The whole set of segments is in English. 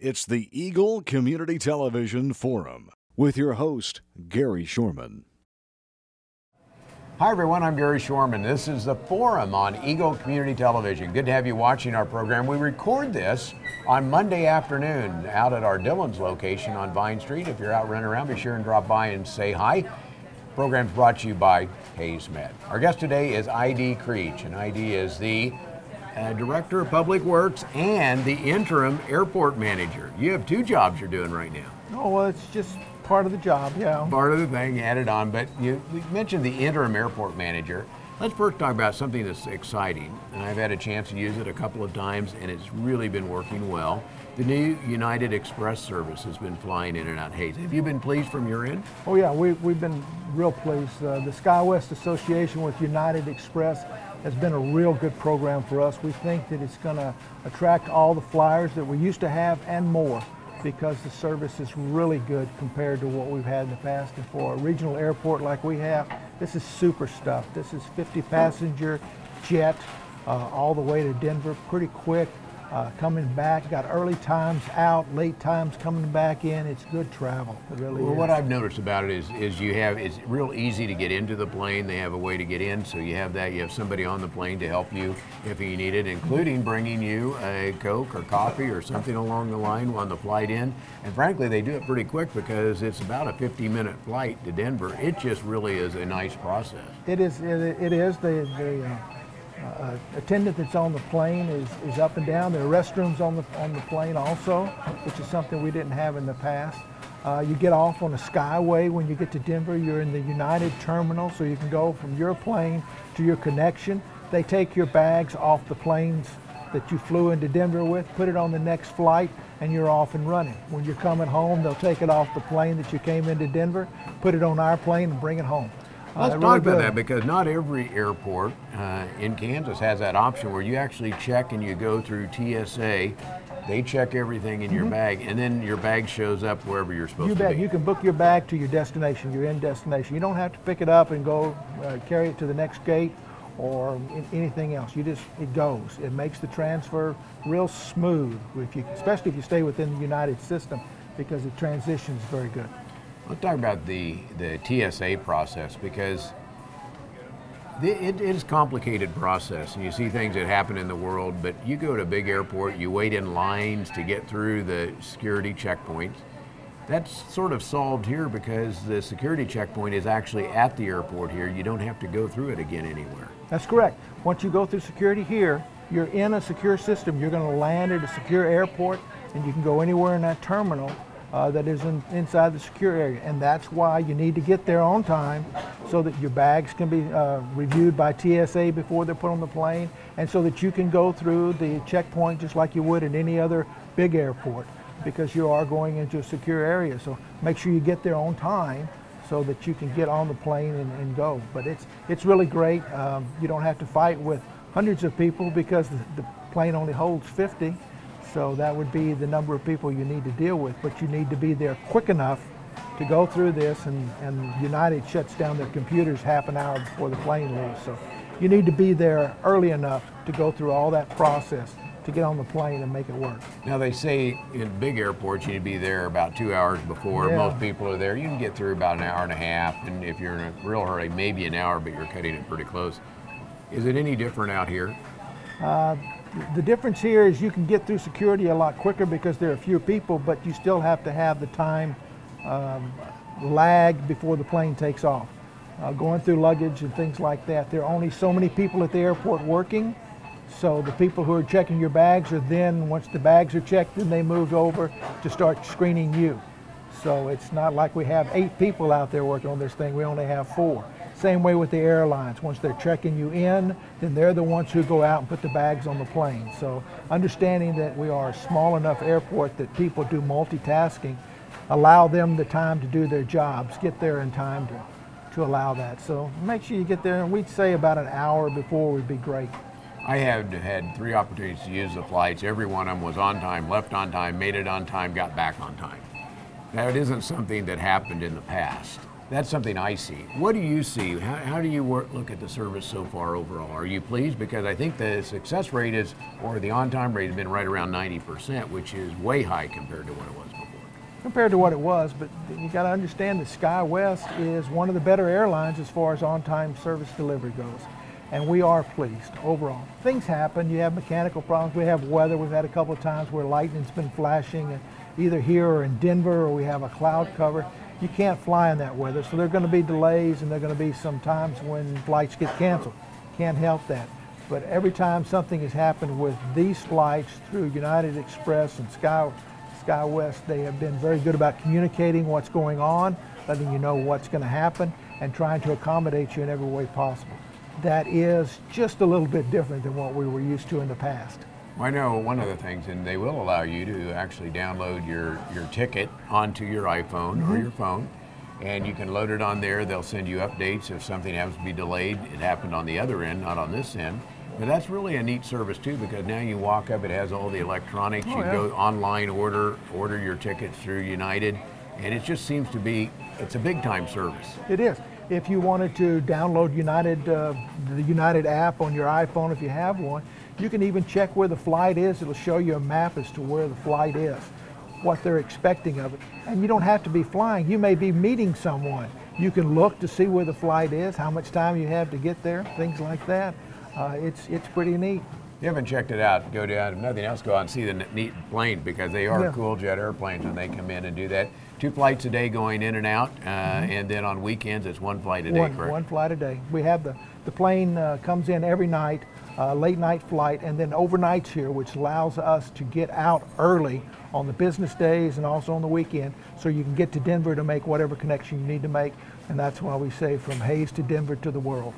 It's the Eagle Community Television Forum with your host, Gary Shorman. Hi everyone, I'm Gary Shorman. This is the Forum on Eagle Community Television. Good to have you watching our program. We record this on Monday afternoon out at our Dillon's location on Vine Street. If you're out running around, be sure and drop by and say hi. Program's brought to you by Hayes Med. Our guest today is ID Creech, and ID is the Director of Public Works and the Interim Airport Manager. You have two jobs you're doing right now. Oh, well, it's just part of the job, yeah. Part of the thing added on, but we mentioned the Interim Airport Manager. Let's first talk about something that's exciting, and I've had a chance to use it a couple of times, and it's really been working well. The new United Express service has been flying in and out of Hayes. Have you been pleased from your end? Oh yeah, we've been real pleased. The SkyWest Association with United Express has been a real good program for us. We think that it's going to attract all the flyers that we used to have and more, because the service is really good compared to what we've had in the past. And for a regional airport like we have, this is super stuff. This is 50 passenger jet all the way to Denver, pretty quick. Coming back, got early times out, late times coming back in. It's good travel. It really is. What I've noticed about it is it's real easy to get into the plane. They have a way to get in, so you have somebody on the plane to help you if you need it, including bringing you a Coke or coffee or something along the line on the flight in. And frankly, they do it pretty quick because it's about a 50-minute flight to Denver. It just really is a nice process. It is. The attendant that's on the plane is up and down. There are restrooms on the plane also, which is something we didn't have in the past. You get off on a Skyway when you get to Denver. You're in the United Terminal, so you can go from your plane to your connection. They take your bags off the planes that you flew into Denver with, put it on the next flight, and you're off and running. When you're coming home, they'll take it off the plane that you came into Denver, put it on our plane, and bring it home. Let's talk about that, because not every airport in Kansas has that option where you actually check and you go through TSA. They check everything in your bag, and then your bag shows up wherever you're supposed to be. You can book your bag to your destination, your end destination. You don't have to pick it up and go carry it to the next gate or anything else. It goes. It makes the transfer real smooth, especially if you stay within the United system, because the transition is very good. Let's talk about the TSA process, because it is a complicated process, and you see things that happen in the world, but you go to a big airport, you wait in lines to get through the security checkpoints. That's sort of solved here because the security checkpoint is actually at the airport here. You don't have to go through it again anywhere. That's correct. Once you go through security here, you're in a secure system. You're going to land at a secure airport, and you can go anywhere in that terminal that is inside the secure area. And that's why you need to get there on time, so that your bags can be reviewed by TSA before they're put on the plane, and so that you can go through the checkpoint just like you would at any other big airport, because you are going into a secure area. So make sure you get there on time so that you can get on the plane and go. But it's really great. You don't have to fight with hundreds of people, because the plane only holds 50. So that would be the number of people you need to deal with, but you need to be there quick enough to go through this, and United shuts down their computers half an hour before the plane leaves. So you need to be there early enough to go through all that process to get on the plane and make it work. Now they say in big airports you need to be there about 2 hours before. Yeah. Most people are there. You can get through about an hour and a half, and if you're in a real hurry, maybe an hour, but you're cutting it pretty close. Is it any different out here? The difference here is you can get through security a lot quicker because there are fewer people, but you still have to have the time lag before the plane takes off. Going through luggage and things like that, there are only so many people at the airport working, so the people who are checking your bags are then, once the bags are checked, then they move over to start screening you. So it's not like we have 8 people out there working on this thing, we only have 4. Same way with the airlines. Once they're checking you in, then they're the ones who go out and put the bags on the plane. So understanding that we are a small enough airport that people do multitasking, allow them the time to do their jobs, get there in time to allow that. So make sure you get there, and we'd say about an hour before would be great. I have had 3 opportunities to use the flights. Every one of them was on time, left on time, made it on time, got back on time. Now, it isn't something that happened in the past. That's something I see. What do you see? How do you look at the service so far overall? Are you pleased? Because I think the success rate is, or the on-time rate has been right around 90%, which is way high compared to what it was before. Compared to what it was, but you got to understand that SkyWest is one of the better airlines as far as on-time service delivery goes. And we are pleased overall. Things happen. You have mechanical problems. We have weather. We've had a couple of times where lightning's been flashing either here or in Denver, or we have a cloud cover. You can't fly in that weather, so there are going to be delays, and there are going to be some times when flights get canceled. Can't help that. But every time something has happened with these flights through United Express and SkyWest, they have been very good about communicating what's going on, letting you know what's going to happen, and trying to accommodate you in every way possible. That is just a little bit different than what we were used to in the past. I know one of the things, and they will allow you to actually download your ticket onto your iPhone or your phone, and you can load it on there. They'll send you updates if something happens to be delayed. It happened on the other end, not on this end. But that's really a neat service too, because now you walk up, it has all the electronics. You go online, order your tickets through United, and it just seems to be, it's a big time service. It is. If you wanted to download United, the United app on your iPhone, if you have one, you can even check where the flight is. It'll show you a map as to where the flight is, what they're expecting of it. And you don't have to be flying. You may be meeting someone. You can look to see where the flight is, how much time you have to get there, things like that. It's pretty neat. You haven't checked it out, go down, if nothing else, go out and see the neat plane, because they are cool jet airplanes when they come in and do that. 2 flights a day going in and out, and then on weekends it's 1 flight a day, correct? One flight a day. We have the plane comes in every night, late night flight, and then overnights here, which allows us to get out early on the business days and also on the weekend, so you can get to Denver to make whatever connection you need to make, and that's why we say from Hayes to Denver to the world.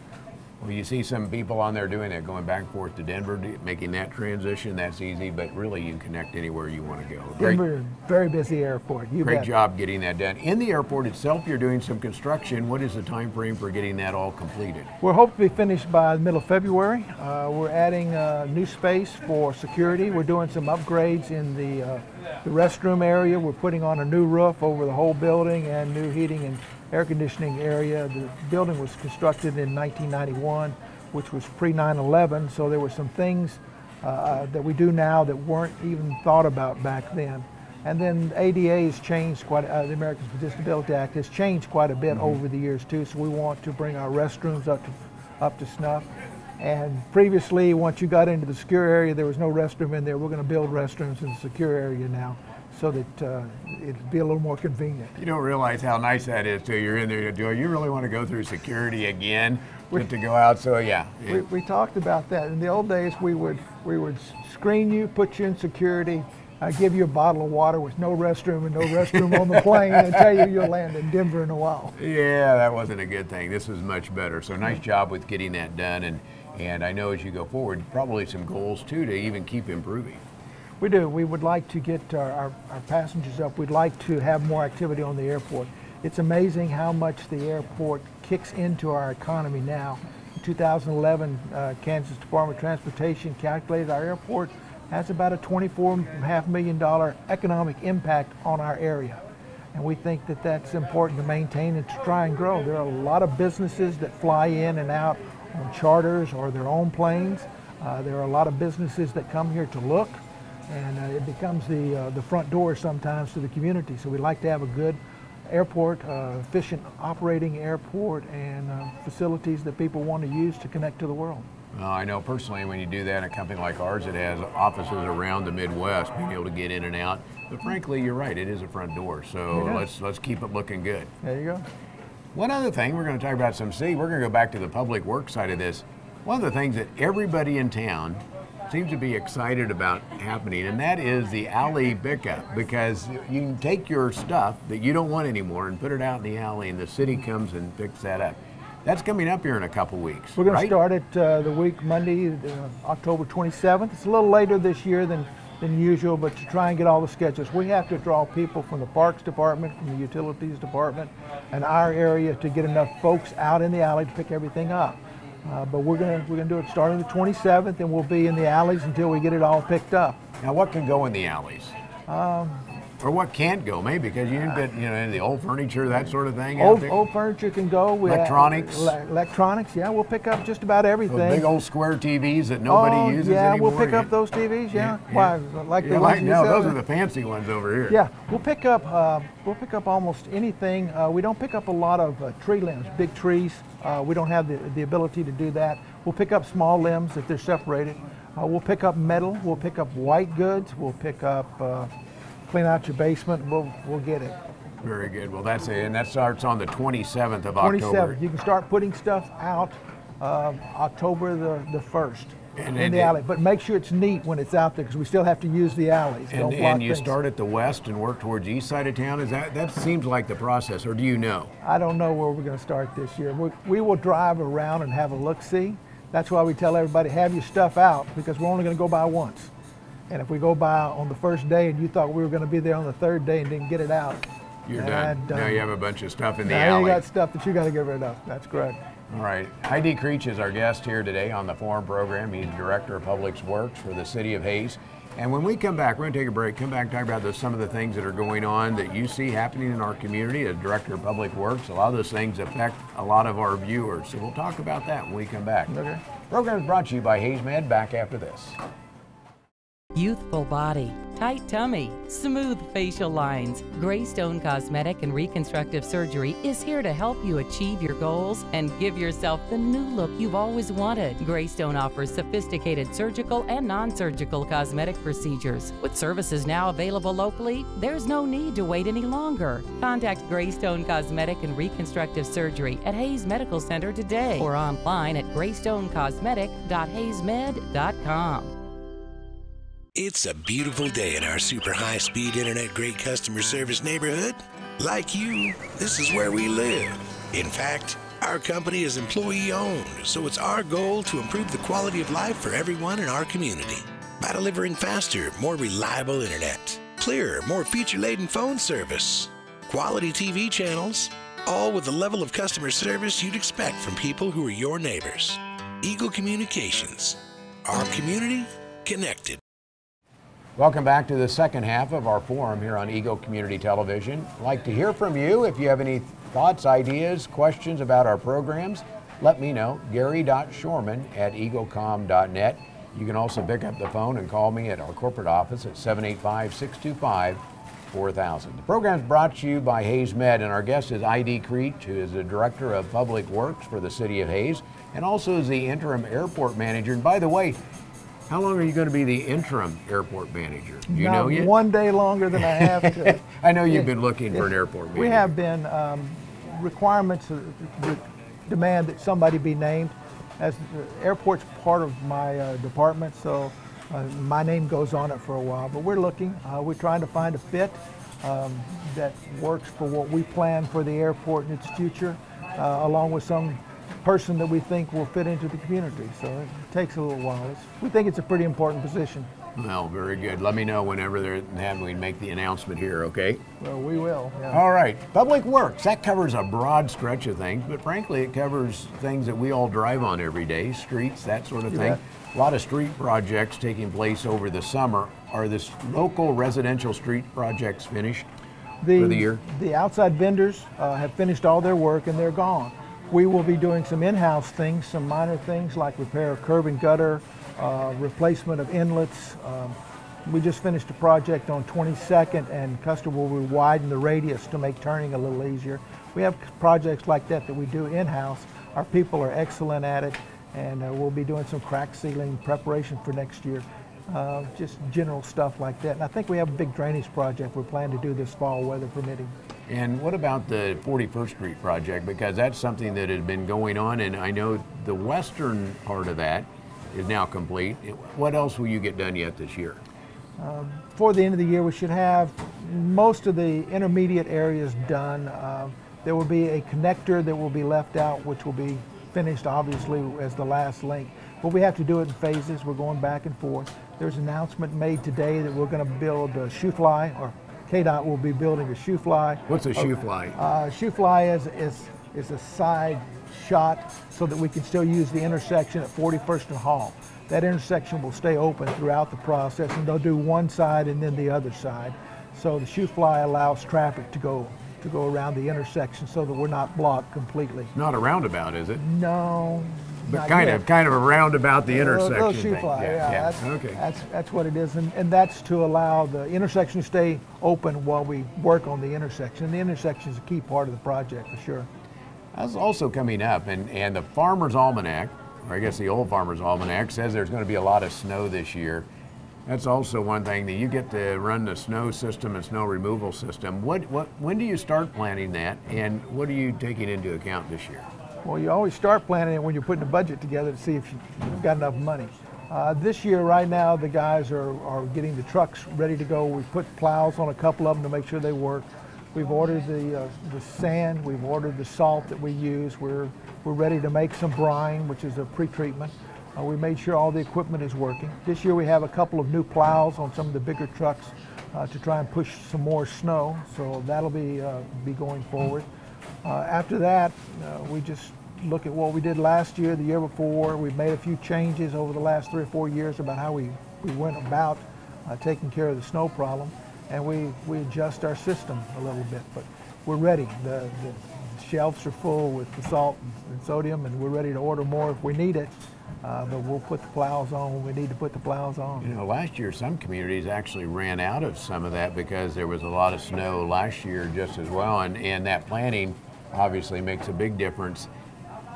Well, you see some people on there doing that, going back and forth to Denver, making that transition. That's easy, but really you can connect anywhere you want to go. Denver, very busy airport. Great job getting that done. In the airport itself, you're doing some construction. What is the time frame for getting that all completed? We're hoping to be finished by the middle of February. We're adding new space for security. We're doing some upgrades in the restroom area. We're putting on a new roof over the whole building and new heating and air conditioning area. The building was constructed in 1991, which was pre-9/11, so there were some things that we do now that weren't even thought about back then. And then ADA has changed quite, the Americans with Disability Act has changed quite a bit over the years too, so we want to bring our restrooms up to snuff. And previously, once you got into the secure area, there was no restroom in there. We're going to build restrooms in the secure area now, so that it'd be a little more convenient. You don't realize how nice that is till you're in there. Do you really want to go through security again to go out? So yeah. We talked about that. In the old days, we would screen you, put you in security, give you a bottle of water with no restroom and no restroom on the plane, and tell you you'll land in Denver in a while. Yeah, that wasn't a good thing. This is much better. So nice job with getting that done. And I know as you go forward, probably some goals too to even keep improving. We do. We would like to get our passengers up. We'd like to have more activity on the airport. It's amazing how much the airport kicks into our economy now. In 2011, Kansas Department of Transportation calculated our airport has about a $24.5 million economic impact on our area. And we think that that's important to maintain and to try and grow. There are a lot of businesses that fly in and out on charters or their own planes. There are a lot of businesses that come here to look, and it becomes the front door sometimes to the community. So we'd like to have a good airport, efficient operating airport, and facilities that people want to use to connect to the world. I know personally when you do that, a company like ours that has offices around the Midwest, being able to get in and out. But frankly, you're right, it is a front door. So let's keep it looking good. There you go. One other thing, we're going to talk about we're going to go back to the public works side of this. One of the things that everybody in town seems to be excited about happening, and that is the alley pickup, because you can take your stuff that you don't want anymore and put it out in the alley, and the city comes and picks that up. That's coming up here in a couple weeks. We're going to start it the week Monday, October 27th. It's a little later this year than usual, but to try and get all the schedules, we have to draw people from the Parks Department, from the Utilities Department, and our area to get enough folks out in the alley to pick everything up. But we're gonna do it starting the 27th, and we'll be in the alleys until we get it all picked up. Now, what can go in the alleys? Or what can't go, maybe, because you can get, the old furniture, that sort of thing out there. Old furniture can go. Electronics. Electronics, yeah, we'll pick up just about everything. Those big old square TVs that nobody uses anymore. Yeah, we'll pick up those TVs, yeah. Why, like the ones no, those are the fancy ones over here. Yeah, we'll pick up almost anything. We don't pick up a lot of tree limbs, big trees. We don't have the ability to do that. We'll pick up small limbs if they're separated. We'll pick up metal. We'll pick up white goods. We'll pick up clean out your basement. We'll get it. Very good. Well, that's it, and that starts on the 27th of October. 27th. You can start putting stuff out October the 1st in the alley. But make sure it's neat when it's out there, because we still have to use the alleys. And you start at the west and work towards the east side of town. That seems like the process, or do you know? I don't know where we're going to start this year. We will drive around and have a look-see. That's why we tell everybody, have your stuff out, because we're only going to go by once. And if we go by on the first day and you thought we were going to be there on the third day and didn't get it out, you're done. Now you have a bunch of stuff in the alley. alley. Now you got stuff that you got to get rid of. That's correct. All right. Heidi Creech is our guest here today on the Forum program. He's Director of Public Works for the City of Hays. And when we come back, we're going to take a break, come back and talk about some of the things that are going on that you see happening in our community as Director of Public Works. A lot of those things affect a lot of our viewers. So we'll talk about that when we come back. Okay. Program is brought to you by Hays Med. Back after this. Youthful body, tight tummy, smooth facial lines. Greystone Cosmetic and Reconstructive Surgery is here to help you achieve your goals and give yourself the new look you've always wanted. Greystone offers sophisticated surgical and non-surgical cosmetic procedures. With services now available locally, there's no need to wait any longer. Contact Greystone Cosmetic and Reconstructive Surgery at Hays Medical Center today or online at greystonecosmetic.haysmed.com. It's a beautiful day in our super high-speed internet great customer service neighborhood. Like you, this is where we live. In fact, our company is employee-owned, so it's our goal to improve the quality of life for everyone in our community by delivering faster, more reliable internet, clearer, more feature-laden phone service, quality TV channels, all with the level of customer service you'd expect from people who are your neighbors. Eagle Communications. Our community connected. Welcome back to the second half of our forum here on Eagle Community Television. I'd like to hear from you. If you have any thoughts, ideas, questions about our programs, let me know. Gary.Shorman@eaglecom.net. You can also pick up the phone and call me at our corporate office at 785-625-4000. The program is brought to you by Hays Med, and our guest is Heidi Creech, who is the Director of Public Works for the City of Hays, and also is the Interim Airport Manager. And by the way, how long are you going to be the interim airport manager? Do you know yet? One day longer than I have to. I know you've been looking for an airport manager. We have been. Requirements demand that somebody be named. As the airport's part of my department, so my name goes on it for a while. But we're looking. We're trying to find a fit that works for what we plan for the airport in its future, along with some person that we think will fit into the community. So it takes a little while. We think it's a pretty important position. Well, very good. Let me know whenever we make the announcement here, okay? Well, we will. Yeah. All right. Public Works, that covers a broad stretch of things, but frankly, it covers things that we all drive on every day, streets, that sort of thing. A lot of street projects taking place over the summer. Are the local residential street projects finished for the year? The outside vendors have finished all their work and they're gone. We will be doing some in-house things, some minor things like repair of curb and gutter, replacement of inlets. We just finished a project on 22nd, and customer will widen the radius to make turning a little easier. We have projects like that we do in-house. Our people are excellent at it, and we'll be doing some crack sealing preparation for next year. Just general stuff like that. And I think we have a big drainage project we're planning to do this fall, weather permitting. And what about the 41st Street project? Because that's something that has been going on, and I know the western part of that is now complete. What else will you get done yet this year? Before the end of the year, we should have most of the intermediate areas done. There will be a connector that will be left out, which will be finished obviously as the last link. But we have to do it in phases. We're going back and forth. There's an announcement made today that we're going to build a shoe fly, or KDOT will be building a shoe fly. What's a shoe fly? Shoe fly is a side shot so that we can still use the intersection at 41st and Hall. That intersection will stay open throughout the process, and they'll do one side and then the other side. So the shoe fly allows traffic to go around the intersection so that we're not blocked completely. Not a roundabout, is it? No. But kind of a roundabout the intersection little shoe thing. fly, yeah. Okay. That's what it is, and that's to allow the intersection to stay open while we work on the intersection. And the intersection is a key part of the project for sure. That's also coming up, and the Farmer's Almanac, or I guess the old Farmer's Almanac, says there's going to be a lot of snow this year. That's also one thing that you get to run the snow system and snow removal system. When do you start planning that, and what are you taking into account this year? Well, you always start planning it when you're putting a budget together to see if you've got enough money. This year, right now, the guys are getting the trucks ready to go. We put plows on a couple of them to make sure they work. We've ordered the sand. We've ordered the salt that we use. We're ready to make some brine, which is a pre-treatment. We made sure all the equipment is working. This year we have a couple of new plows on some of the bigger trucks to try and push some more snow. So that'll be going forward. After that, we just look at what we did last year, the year before. We've made a few changes over the last 3 or 4 years about how we went about taking care of the snow problem, and we adjust our system a little bit. But we're ready. The shelves are full with the salt and sodium, and we're ready to order more if we need it. But we'll put the plows on when we need to put the plows on. You know, last year some communities actually ran out of some of that because there was a lot of snow last year just as well, and that planning obviously makes a big difference.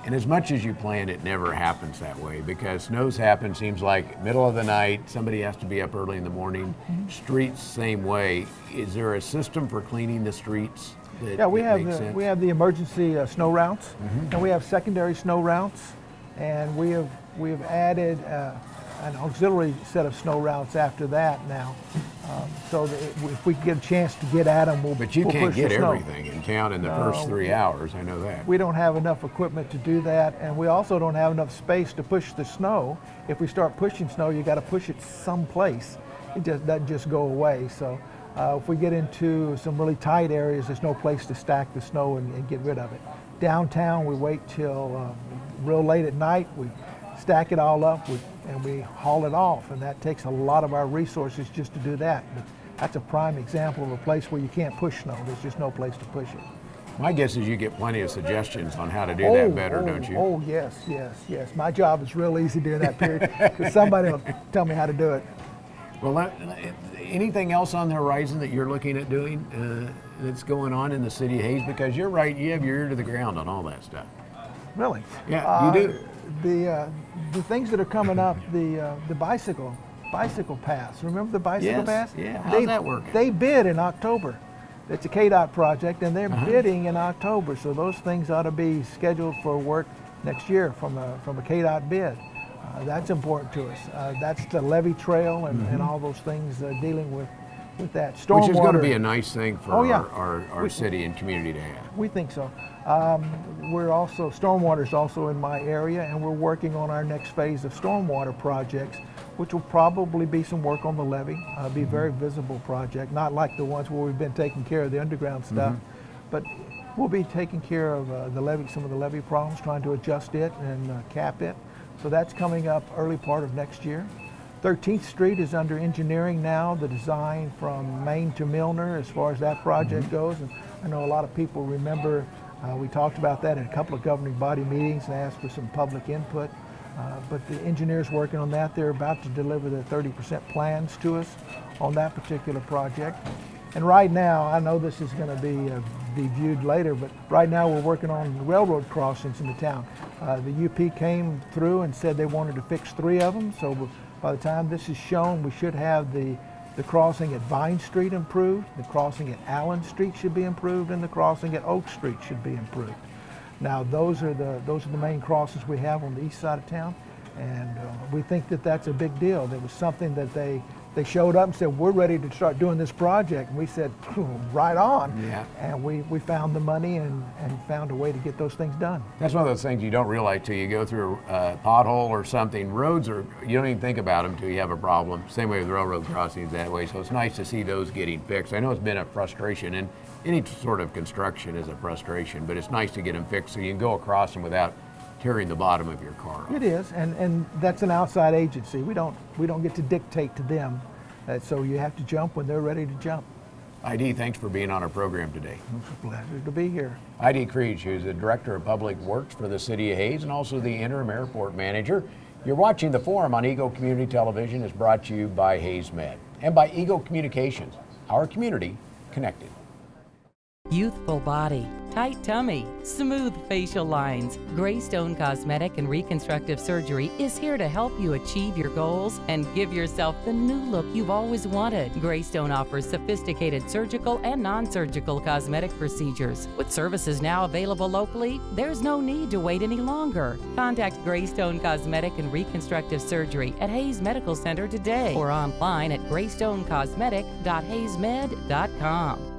And as much as you plan, it never happens that way because snows happen, seems like middle of the night, somebody has to be up early in the morning. Streets, same way. Is there a system for cleaning the streets? Yeah, we have the emergency snow routes, and we have secondary snow routes, and we have added an auxiliary set of snow routes after that now, so that if we get a chance to get at them, we'll push the snow. But you can't get everything in town in the first 3 hours, I know that. We don't have enough equipment to do that, and we also don't have enough space to push the snow. If we start pushing snow, you got to push it someplace. It just doesn't just go away. So if we get into some really tight areas, there's no place to stack the snow and get rid of it. Downtown, we wait till real late at night. We stack it all up and we haul it off, and that takes a lot of our resources just to do that. But that's a prime example of a place where you can't push snow. There's just no place to push it. My guess is you get plenty of suggestions on how to do that better, don't you? Oh, yes. My job is real easy during that period because somebody will tell me how to do it. Well, anything else on the horizon that you're looking at doing that's going on in the city of Hays? Because you're right, you have your ear to the ground on all that stuff. Really? Yeah, you do. The things that are coming up, the bicycle pass. Remember the bicycle pass? Yeah. How's that working? They bid in October. It's a KDOT project, and they're bidding in October. So those things ought to be scheduled for work next year from a KDOT bid. That's important to us. That's the levee trail and all those things dealing with that. Stormwater. Which is going to be a nice thing for our city and community to have. We think so. Stormwater is also in my area, and we're working on our next phase of stormwater projects, which will probably be some work on the levee. Be a very visible project, not like the ones where we've been taking care of the underground stuff, but we'll be taking care of some of the levee problems, trying to adjust it and cap it. So that's coming up early part of next year. 13th Street is under engineering now, the design from Maine to Milner as far as that project goes. And I know a lot of people remember we talked about that in a couple of governing body meetings and asked for some public input. But the engineers working on that, they're about to deliver their 30% plans to us on that particular project. And right now, I know this is going to be viewed later, but right now we're working on railroad crossings in the town. The UP came through and said they wanted to fix 3 of them, so by the time this is shown, we should have the crossing at Vine Street improved, the crossing at Allen Street should be improved, and the crossing at Oak Street should be improved. Now those are the main crosses we have on the east side of town, and we think that that's a big deal. There was something that they showed up and said, we're ready to start doing this project, and we said, right on. Yeah. And we found the money and found a way to get those things done. That's one of those things you don't realize till you go through a pothole or something. Roads you don't even think about them till you have a problem. Same way with railroad crossings that way. So it's nice to see those getting fixed. I know it's been a frustration, and any sort of construction is a frustration, but it's nice to get them fixed so you can go across them without tearing the bottom of your car off. It is, and that's an outside agency. We don't get to dictate to them, so you have to jump when they're ready to jump. ID, thanks for being on our program today. It's a pleasure to be here. ID Creech, who's the Director of Public Works for the City of Hayes and also the Interim Airport Manager. You're watching The Forum on Eagle Community Television. It's brought to you by Hayes Med and by Eagle Communications, our community connected. Youthful body, tight tummy, smooth facial lines. Greystone Cosmetic and Reconstructive Surgery is here to help you achieve your goals and give yourself the new look you've always wanted. Greystone offers sophisticated surgical and non-surgical cosmetic procedures. With services now available locally, there's no need to wait any longer. Contact Greystone Cosmetic and Reconstructive Surgery at Hayes Medical Center today or online at greystonecosmetic.hayesmed.com.